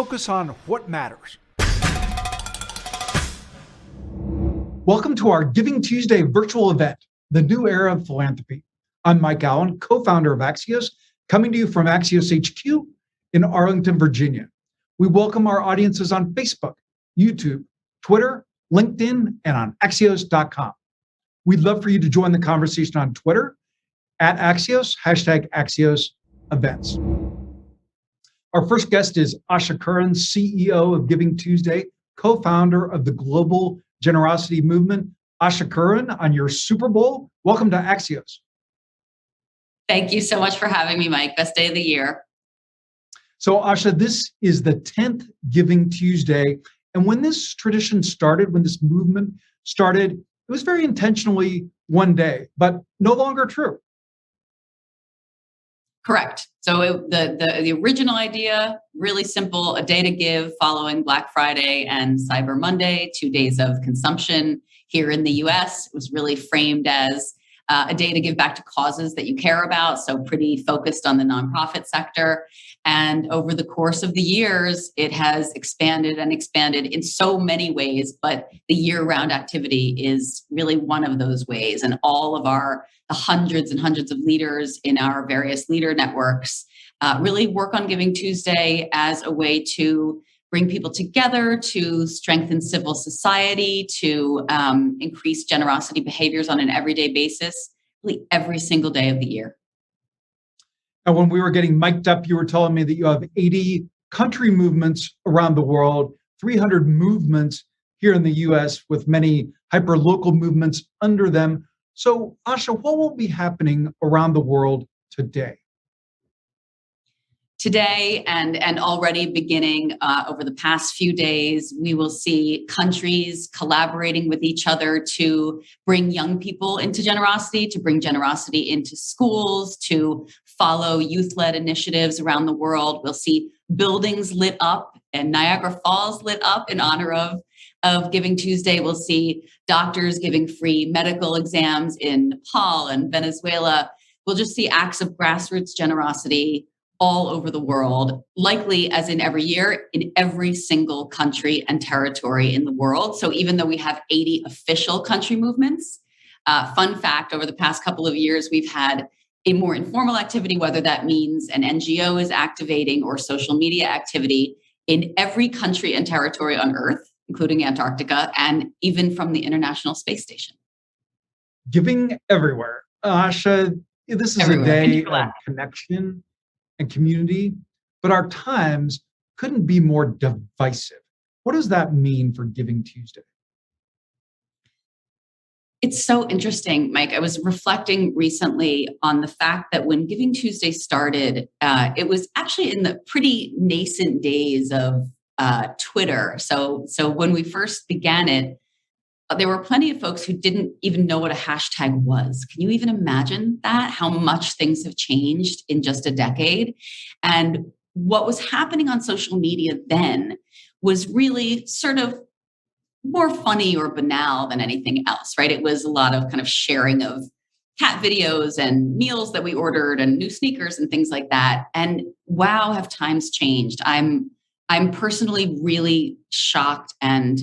focus on what matters. Welcome to our Giving Tuesday virtual event, the new era of philanthropy. I'm Mike Allen, co-founder of Axios, coming to you from Axios HQ in Arlington, Virginia. We welcome our audiences on Facebook, YouTube, Twitter, LinkedIn, and on Axios.com. We'd love for you to join the conversation on Twitter at Axios, #Axios events. Our first guest is Asha Curran, CEO of GivingTuesday, co-founder of the Global Generosity Movement. Asha Curran, on your Super Bowl, welcome to Axios. Thank you so much for having me, Mike. Best day of the year. So Asha, this is the 10th Giving Tuesday. And when this tradition started, when this movement started, it was very intentionally one day, but no longer true. Correct. So the original idea, really simple, a day to give following Black Friday and Cyber Monday, 2 days of consumption here in the US. It was really framed as a day to give back to causes that you care about. So pretty focused on the nonprofit sector. And over the course of the years, it has expanded and expanded in so many ways, but the year-round activity is really one of those ways. And all of the hundreds and hundreds of leaders in our various leader networks really work on Giving Tuesday as a way to bring people together, to strengthen civil society, to increase generosity behaviors on an everyday basis, really every single day of the year. And when we were getting mic'd up, you were telling me that you have 80 country movements around the world, 300 movements here in the US with many hyper-local movements under them. So Asha, what will be happening around the world today? Today and already beginning over the past few days, we will see countries collaborating with each other to bring young people into generosity, to bring generosity into schools, to follow youth-led initiatives around the world. We'll see buildings lit up and Niagara Falls lit up in honor of Giving Tuesday. We'll see doctors giving free medical exams in Nepal and Venezuela. We'll just see acts of grassroots generosity all over the world, likely as in every year, in every single country and territory in the world. So even though we have 80 official country movements, fun fact, over the past couple of years, we've had a more informal activity, whether that means an NGO is activating or social media activity in every country and territory on Earth, including Antarctica, and even from the International Space Station. Giving everywhere. Asha, this is everywhere. A day of connection and community, but our times couldn't be more divisive. What does that mean for Giving Tuesday? It's so interesting, Mike. I was reflecting recently on the fact that when Giving Tuesday started, it was actually in the pretty nascent days of Twitter. So when we first began it, there were plenty of folks who didn't even know what a hashtag was. Can you even imagine that? How much things have changed in just a decade? And what was happening on social media then was really sort of more funny or banal than anything else, right? It was a lot of kind of sharing of cat videos and meals that we ordered and new sneakers and things like that. And wow, have times changed. I'm personally really shocked and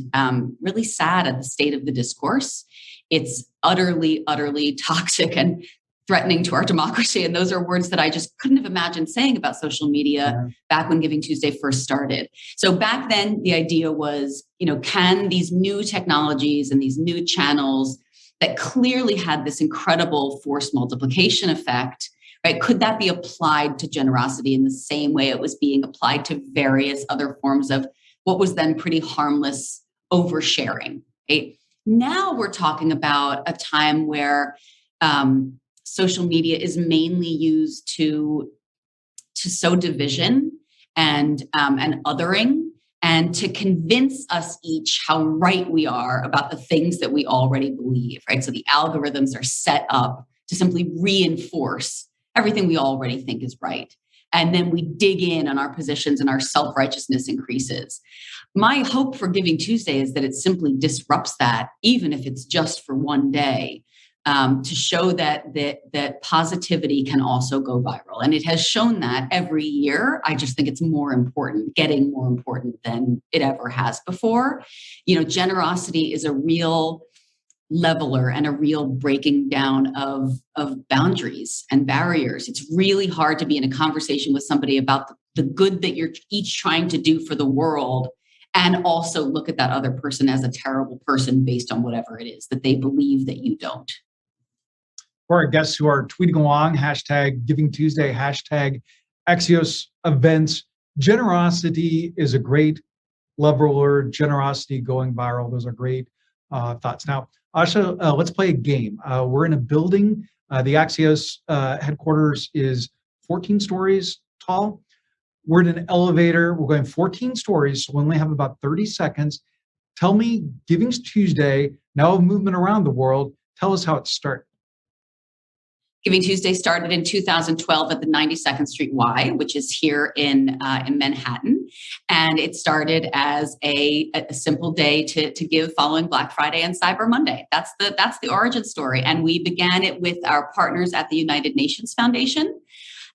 really sad at the state of the discourse. It's utterly, utterly toxic and threatening to our democracy. And those are words that I just couldn't have imagined saying about social media back when Giving Tuesday first started. So back then, the idea was, can these new technologies and these new channels that clearly had this incredible force multiplication effect, right? Could that be applied to generosity in the same way it was being applied to various other forms of what was then pretty harmless oversharing? Right? Now we're talking about a time where social media is mainly used to sow division and othering, and to convince us each how right we are about the things that we already believe. Right? So the algorithms are set up to simply reinforce everything we already think is right. And then we dig in on our positions and our self-righteousness increases. My hope for Giving Tuesday is that it simply disrupts that, even if it's just for one day. to show that positivity can also go viral. And it has shown that every year. I just think it's more important, getting more important than it ever has before. Generosity is a real leveler and a real breaking down of boundaries and barriers. It's really hard to be in a conversation with somebody about the good that you're each trying to do for the world, and also look at that other person as a terrible person based on whatever it is that they believe that you don't. For our guests who are tweeting along, hashtag GivingTuesday, hashtag Axios events, generosity is a great leveler, generosity going viral. Those are great thoughts. Now, Asha, let's play a game. We're in a building. The Axios headquarters is 14 stories tall. We're in an elevator. We're going 14 stories, so we only have about 30 seconds. Tell me, Giving Tuesday, now a movement around the world. Tell us how it started. Giving Tuesday started in 2012 at the 92nd Street Y, which is here in Manhattan. And it started as a simple day to give following Black Friday and Cyber Monday. That's the origin story. And we began it with our partners at the United Nations Foundation,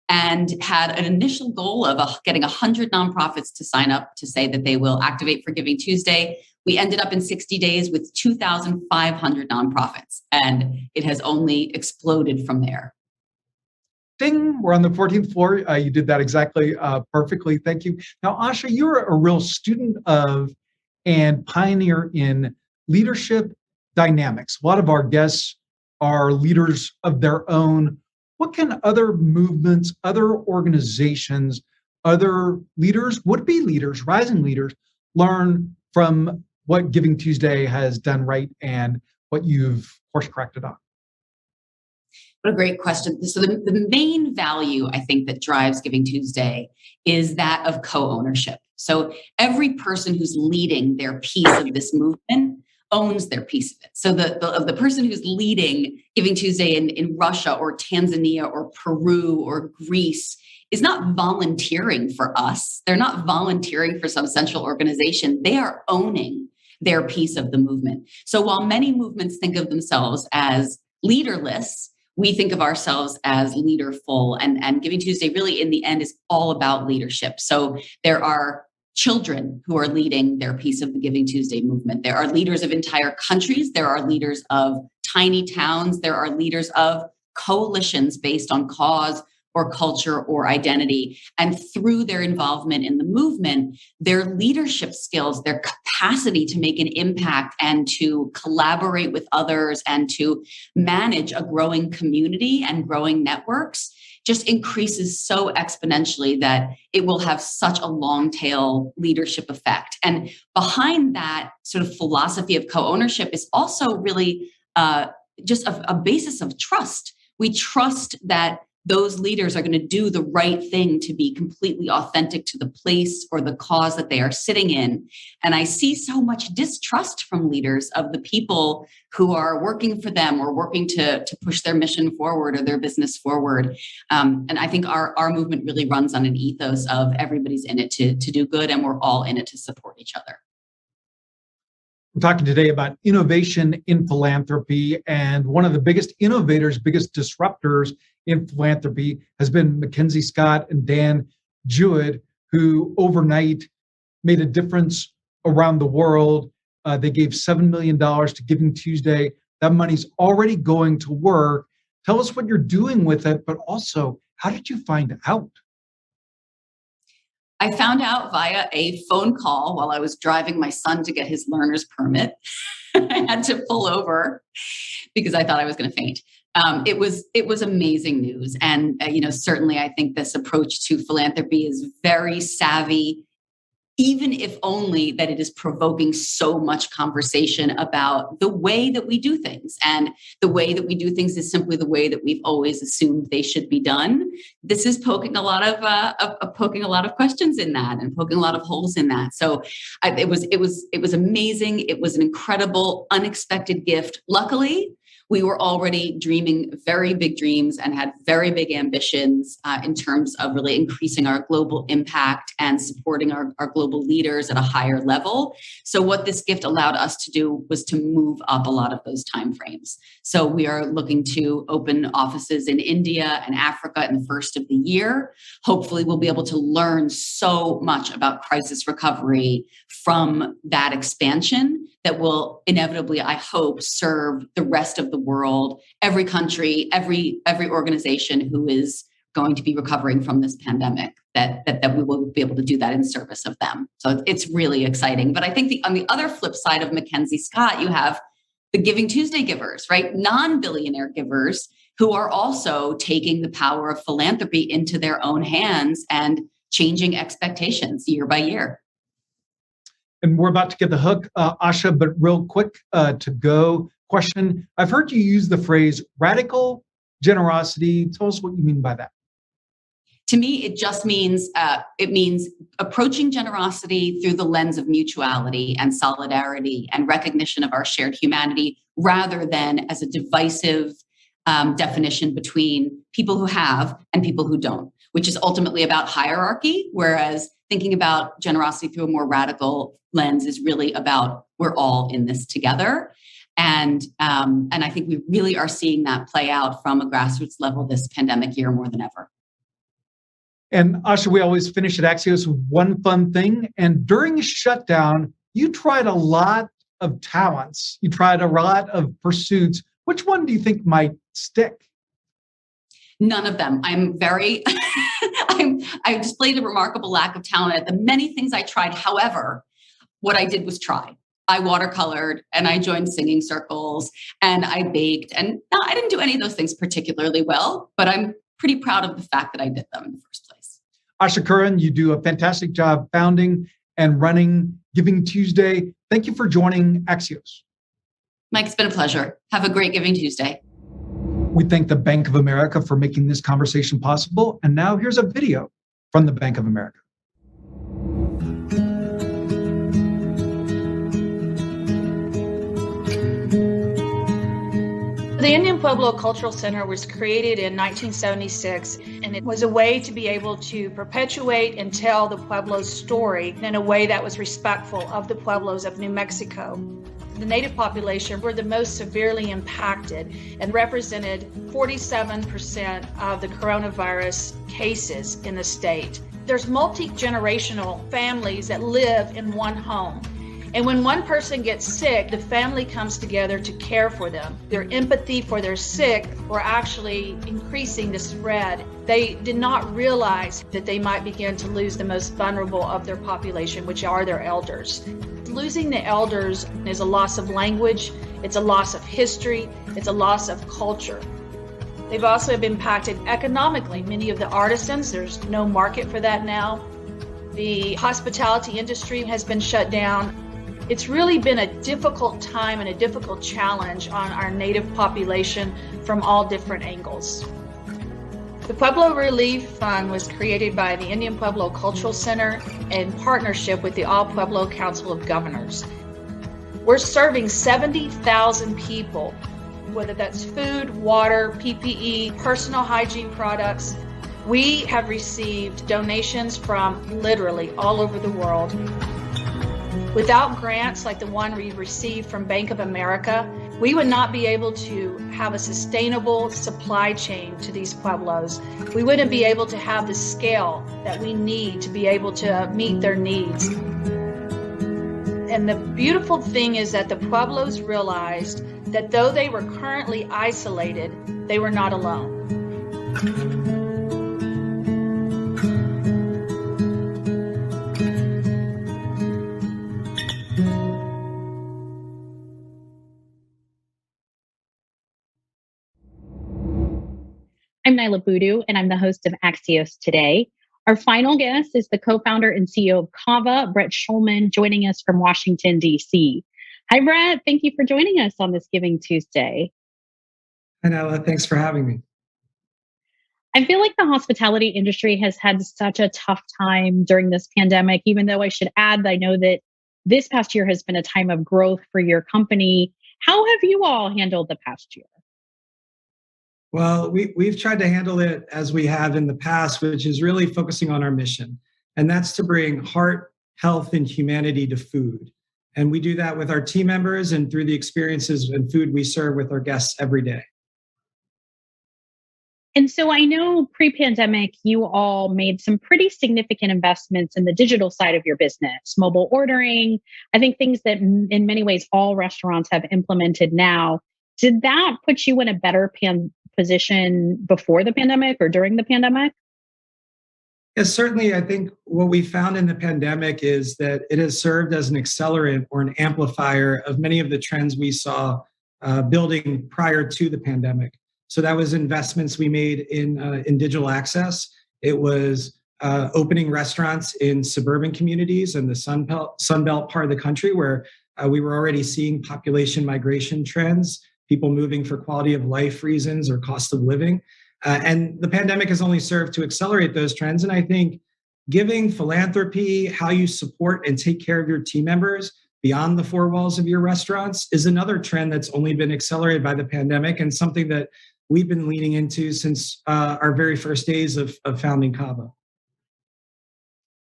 and had an initial goal of getting 100 nonprofits to sign up to say that they will activate for Giving Tuesday. We ended up in 60 days with 2,500 nonprofits, and it has only exploded from there. Ding, we're on the 14th floor. You did that exactly perfectly. Thank you. Now, Asha, you're a real student of and pioneer in leadership dynamics. A lot of our guests are leaders of their own. What can other movements, other organizations, other leaders, would-be leaders, rising leaders, learn from what Giving Tuesday has done right and what you've course-corrected on? What a great question. So the main value, I think, that drives Giving Tuesday is that of co-ownership. So every person who's leading their piece of this movement owns their piece of it. So the person who's leading Giving Tuesday in Russia or Tanzania or Peru or Greece is not volunteering for us. They're not volunteering for some central organization. They are owning their piece of the movement. So while many movements think of themselves as leaderless, we think of ourselves as leaderful. And Giving Tuesday really in the end is all about leadership. So there are children who are leading their piece of the Giving Tuesday movement. There are leaders of entire countries. There are leaders of tiny towns. There are leaders of coalitions based on cause or culture or identity. And through their involvement in the movement, their leadership skills, their capacity to make an impact and to collaborate with others and to manage a growing community and growing networks just increases so exponentially that it will have such a long tail leadership effect. And behind that sort of philosophy of co-ownership is also really just a basis of trust. We trust that those leaders are going to do the right thing to be completely authentic to the place or the cause that they are sitting in. And I see so much distrust from leaders of the people who are working for them or working to push their mission forward or their business forward. And I think our movement really runs on an ethos of everybody's in it to do good, and we're all in it to support each other. We're talking today about innovation in philanthropy, and one of the biggest innovators, biggest disruptors in philanthropy has been Mackenzie Scott and Dan Jewett, who overnight made a difference around the world. They gave $7 million to Giving Tuesday. That money's already going to work. Tell us what you're doing with it, but also, how did you find out? I found out via a phone call while I was driving my son to get his learner's permit. I had to pull over because I thought I was going to faint. It was amazing news. And, certainly I think this approach to philanthropy is very savvy, even if only that it is provoking so much conversation about the way that we do things. And the way that we do things is simply the way that we've always assumed they should be done. This is poking a lot of questions in that and poking a lot of holes in that. So it was amazing. It was an incredible, unexpected gift. Luckily, we were already dreaming very big dreams and had very big ambitions in terms of really increasing our global impact and supporting our global leaders at a higher level. So what this gift allowed us to do was to move up a lot of those timeframes. So we are looking to open offices in India and Africa in the first of the year. Hopefully, we'll be able to learn so much about crisis recovery from that expansion that will inevitably, I hope, serve the rest of the world, every country, every organization who is going to be recovering from this pandemic, that we will be able to do that in service of them. So it's really exciting. But I think on the other flip side of Mackenzie Scott, you have the Giving Tuesday givers, right? Non-billionaire givers who are also taking the power of philanthropy into their own hands and changing expectations year by year. And we're about to get the hook, Asha, but real quick to go question. I've heard you use the phrase radical generosity. Tell us what you mean by that. To me, it just means approaching generosity through the lens of mutuality and solidarity and recognition of our shared humanity, rather than as a divisive definition between people who have and people who don't, which is ultimately about hierarchy, whereas thinking about generosity through a more radical lens is really about we're all in this together. And I think we really are seeing that play out from a grassroots level this pandemic year more than ever. And Asha, we always finish at Axios with one fun thing. And during a shutdown, you tried a lot of talents. You tried a lot of pursuits. Which one do you think might stick? None of them. I'm very, I displayed a remarkable lack of talent at the many things I tried. However, what I did was try. I watercolored and I joined singing circles and I baked. And no, I didn't do any of those things particularly well, but I'm pretty proud of the fact that I did them in the first place. Asha Curran, you do a fantastic job founding and running Giving Tuesday. Thank you for joining Axios. Mike, it's been a pleasure. Have a great Giving Tuesday. We thank the Bank of America for making this conversation possible. And now here's a video from the Bank of America. The Indian Pueblo Cultural Center was created in 1976, and it was a way to be able to perpetuate and tell the Pueblo's story in a way that was respectful of the Pueblos of New Mexico. The native population were the most severely impacted and represented 47% of the coronavirus cases in the state. There's multi-generational families that live in one home. And when one person gets sick, the family comes together to care for them. Their empathy for their sick were actually increasing the spread. They did not realize that they might begin to lose the most vulnerable of their population, which are their elders. Losing the elders is a loss of language, it's a loss of history, it's a loss of culture. They've also been impacted economically. Many of the artisans, there's no market for that now. The hospitality industry has been shut down. It's really been a difficult time and a difficult challenge on our native population from all different angles. The Pueblo Relief Fund was created by the Indian Pueblo Cultural Center in partnership with the All Pueblo Council of Governors. We're serving 70,000 people, whether that's food, water, PPE, personal hygiene products. We have received donations from literally all over the world. Without grants like the one we received from Bank of America, we would not be able to have a sustainable supply chain to these Pueblos. We wouldn't be able to have the scale that we need to be able to meet their needs. And the beautiful thing is that the Pueblos realized that though they were currently isolated, they were not alone. I'm Nyla Boodoo, and I'm the host of Axios Today. Our final guest is the co-founder and CEO of Cava, Brett Schulman, joining us from Washington, D.C. Hi, Brett. Thank you for joining us on this Giving Tuesday. Hi, Nyla. Thanks for having me. I feel like the hospitality industry has had such a tough time during this pandemic, even though I should add that I know that this past year has been a time of growth for your company. How have you all handled the past year? Well, we've tried to handle it as we have in the past, which is really focusing on our mission. And that's to bring heart, health, and humanity to food. And we do that with our team members and through the experiences and food we serve with our guests every day. And so I know pre-pandemic, you all made some pretty significant investments in the digital side of your business, mobile ordering. I think things that in many ways all restaurants have implemented now. Did that put you in a better position before the pandemic or during the pandemic? Yes, certainly. I think what we found in the pandemic is that it has served as an accelerant or an amplifier of many of the trends we saw building prior to the pandemic. So that was investments we made in digital access. It was opening restaurants in suburban communities and the Sun Belt part of the country where we were already seeing population migration trends, people moving for quality of life reasons or cost of living. And the pandemic has only served to accelerate those trends. And I think giving, philanthropy, how you support and take care of your team members beyond the four walls of your restaurants is another trend that's only been accelerated by the pandemic and something that we've been leaning into since our very first days of founding Cava.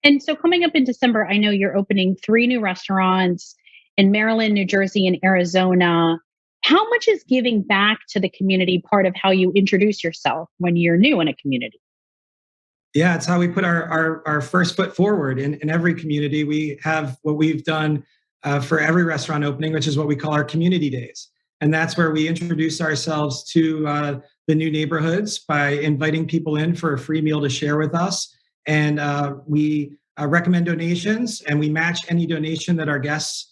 And so coming up in December, I know you're opening 3 new restaurants in Maryland, New Jersey, and Arizona. How much is giving back to the community part of how you introduce yourself when you're new in a community? Yeah, it's how we put our first foot forward in every community. We have what we've done for every restaurant opening, which is what we call our community days. And that's where we introduce ourselves to the new neighborhoods by inviting people in for a free meal to share with us. And we recommend donations and we match any donation that our guests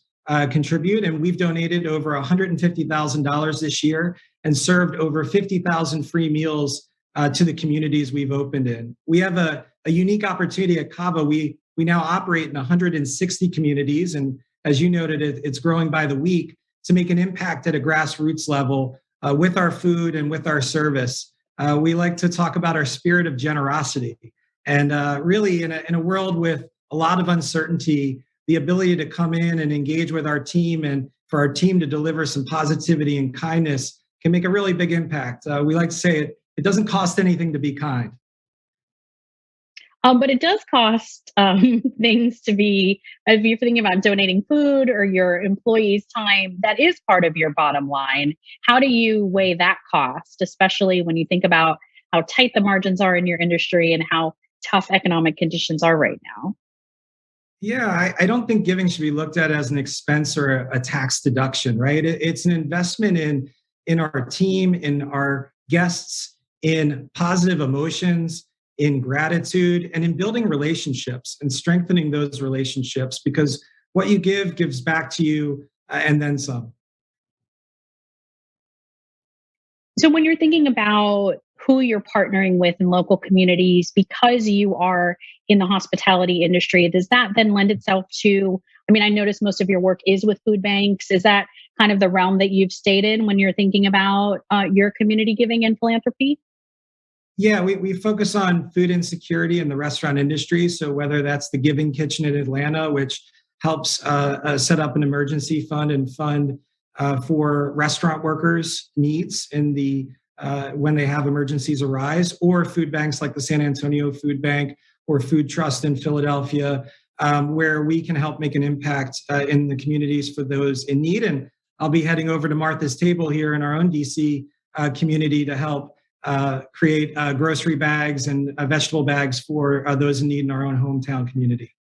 contribute. And we've donated over $150,000 this year and served over 50,000 free meals to the communities we've opened in. We have a unique opportunity at Cava. We now operate in 160 communities. And as you noted, it's growing by the week to make an impact at a grassroots level with our food and with our service. We like to talk about our spirit of generosity. And really in a world with a lot of uncertainty, the ability to come in and engage with our team and for our team to deliver some positivity and kindness can make a really big impact. We like to say it doesn't cost anything to be kind. But it does cost things to be, if you're thinking about donating food or your employees' time, that is part of your bottom line. How do you weigh that cost, especially when you think about how tight the margins are in your industry and how tough economic conditions are right now? Yeah, I don't think giving should be looked at as an expense or a tax deduction, right? It's an investment in our team, in our guests, in positive emotions, in gratitude, and in building relationships and strengthening those relationships because what you give gives back to you and then some. So when you're thinking about who you're partnering with in local communities, because you are in the hospitality industry, does that then lend itself to, I mean, I notice most of your work is with food banks. Is that kind of the realm that you've stayed in when you're thinking about your community giving and philanthropy? Yeah, we focus on food insecurity in the restaurant industry. So whether that's the Giving Kitchen in Atlanta, which helps set up an emergency fund and fund for restaurant workers' needs in the when they have emergencies arise, or food banks like the San Antonio Food Bank or Food Trust in Philadelphia, where we can help make an impact in the communities for those in need. And I'll be heading over to Martha's Table here in our own DC community to help create grocery bags and vegetable bags for those in need in our own hometown community.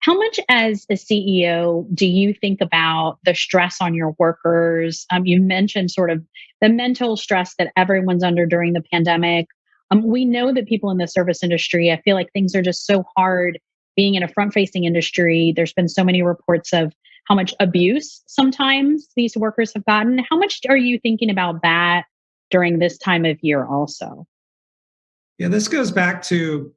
How much as a CEO do you think about the stress on your workers? You mentioned sort of the mental stress that everyone's under during the pandemic. We know that people in the service industry, I feel like things are just so hard being in a front-facing industry. There's been so many reports of how much abuse sometimes these workers have gotten. How much are you thinking about that during this time of year also? Yeah, this goes back to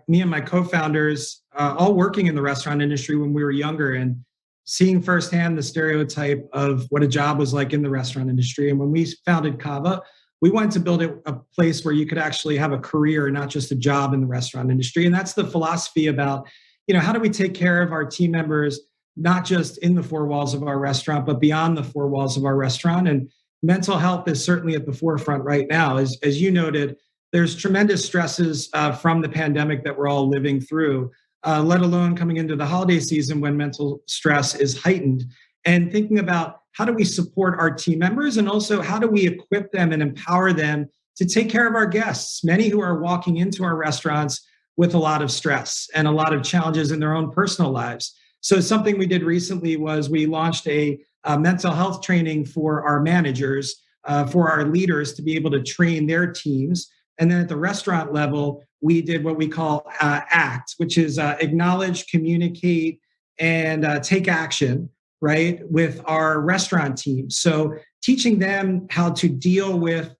me and my co-founders all working in the restaurant industry when we were younger and seeing firsthand the stereotype of what a job was like in the restaurant industry. And when we founded Cava, we wanted to build a place where you could actually have a career, not just a job in the restaurant industry. And that's the philosophy about, how do we take care of our team members, not just in the four walls of our restaurant, but beyond the four walls of our restaurant. And mental health is certainly at the forefront right now. As you noted, there's tremendous stresses from the pandemic that we're all living through, let alone coming into the holiday season when mental stress is heightened. And thinking about how do we support our team members, and also how do we equip them and empower them to take care of our guests, many who are walking into our restaurants with a lot of stress and a lot of challenges in their own personal lives. So something we did recently was we launched a mental health training for our managers, for our leaders to be able to train their teams. And then at the restaurant level, we did what we call ACT, which is acknowledge, communicate, and take action, right, with our restaurant team. So teaching them how to deal with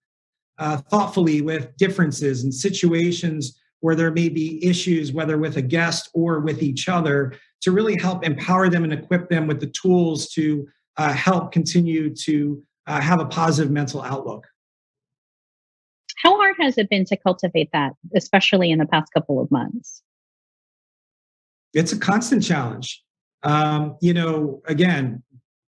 thoughtfully with differences and situations where there may be issues, whether with a guest or with each other, to really help empower them and equip them with the tools to help continue to have a positive mental outlook. How hard has it been to cultivate that, especially in the past couple of months? It's a constant challenge. Again,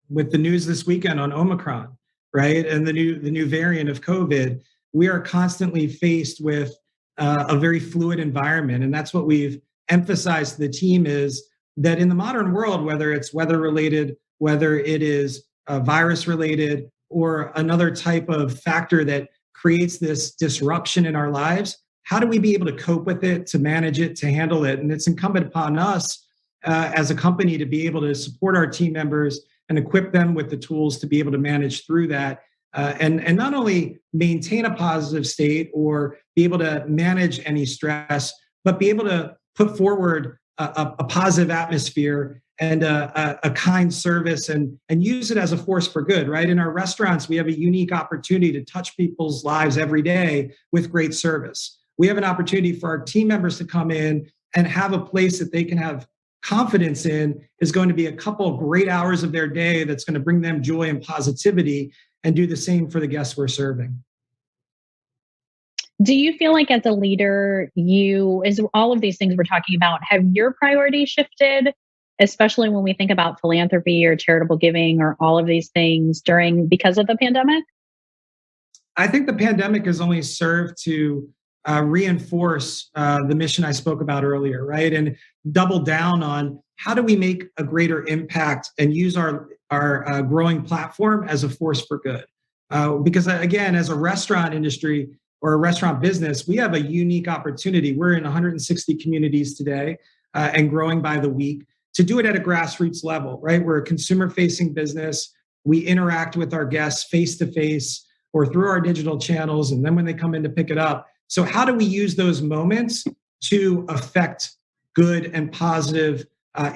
with the news this weekend on Omicron, right, and the new variant of COVID, we are constantly faced with a very fluid environment, and that's what we've emphasized to the team is that in the modern world, whether it's weather related, whether it is virus related, or another type of factor that creates this disruption in our lives, how do we be able to cope with it, to manage it, to handle it? And it's incumbent upon us as a company to be able to support our team members and equip them with the tools to be able to manage through that, and not only maintain a positive state or be able to manage any stress, but be able to put forward a positive atmosphere and a kind service and use it as a force for good, right? In our restaurants, we have a unique opportunity to touch people's lives every day with great service. We have an opportunity for our team members to come in and have a place that they can have confidence in is going to be a couple of great hours of their day that's going to bring them joy and positivity, and do the same for the guests we're serving. Do you feel like as a leader, as all of these things we're talking about, have your priorities shifted, especially when we think about philanthropy or charitable giving or all of these things because of the pandemic? I think the pandemic has only served to reinforce the mission I spoke about earlier, right? And double down on how do we make a greater impact and use our growing platform as a force for good. Because again, as a restaurant industry or a restaurant business, we have a unique opportunity. We're in 160 communities today and growing by the week to do it at a grassroots level, right? We're a consumer-facing business. We interact with our guests face-to-face or through our digital channels, and then when they come in to pick it up. So how do we use those moments to affect good and positive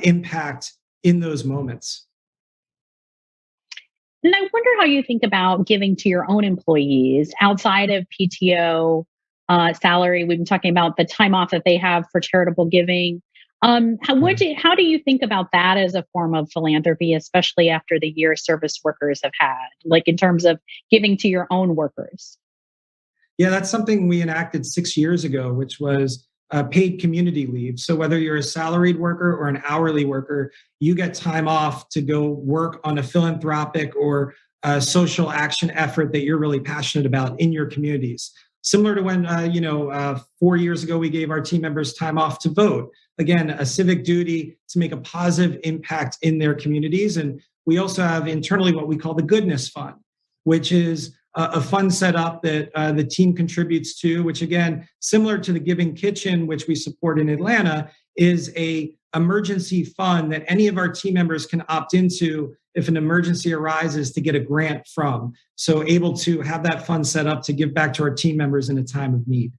impact in those moments? And I wonder how you think about giving to your own employees outside of PTO salary. We've been talking about the time off that they have for charitable giving. How do you think about that as a form of philanthropy, especially after the year service workers have had, like in terms of giving to your own workers? Yeah, that's something we enacted 6 years ago, which was paid community leave. So whether you're a salaried worker or an hourly worker, you get time off to go work on a philanthropic or social action effort that you're really passionate about in your communities. Similar to when, 4 years ago, we gave our team members time off to vote. Again, a civic duty to make a positive impact in their communities. And we also have internally what we call the Goodness Fund, which is a fund set up that the team contributes to, which again, similar to the Giving Kitchen, which we support in Atlanta, is a emergency fund that any of our team members can opt into if an emergency arises to get a grant from. So able to have that fund set up to give back to our team members in a time of need.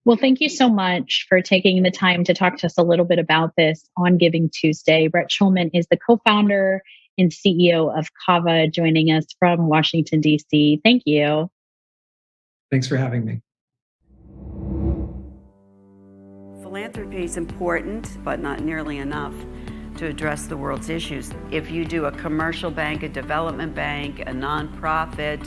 Well, thank you so much for taking the time to talk to us a little bit about this on Giving Tuesday. Brett Schulman is the co-founder and CEO of Cava, joining us from Washington, D.C. Thank you. Thanks for having me. Philanthropy is important, but not nearly enough to address the world's issues. If you do a commercial bank, a development bank, a nonprofit,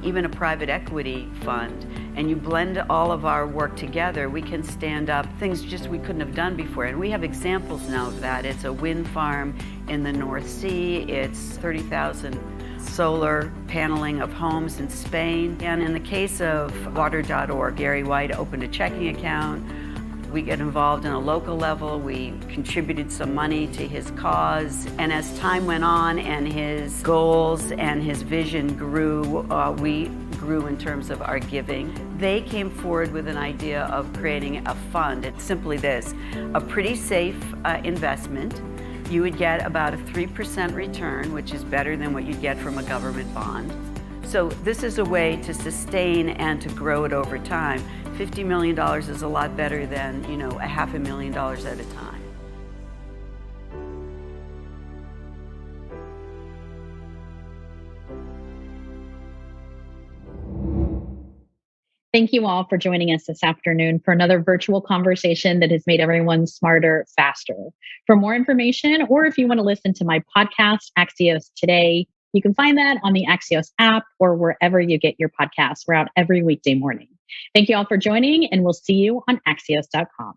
even a private equity fund, and you blend all of our work together, we can stand up things just we couldn't have done before. And we have examples now of that. It's a wind farm in the North Sea. It's 30,000 solar paneling of homes in Spain. And in the case of water.org, Gary White opened a checking account. We get involved in a local level. We contributed some money to his cause. And as time went on and his goals and his vision grew, we grew in terms of our giving. They came forward with an idea of creating a fund. It's simply this, a pretty safe investment. You would get about a 3% return, which is better than what you'd get from a government bond. So this is a way to sustain and to grow it over time. $50 million is a lot better than, $500,000 at a time. Thank you all for joining us this afternoon for another virtual conversation that has made everyone smarter, faster. For more information, or if you want to listen to my podcast, Axios Today, you can find that on the Axios app or wherever you get your podcasts. We're out every weekday morning. Thank you all for joining, and we'll see you on Axios.com.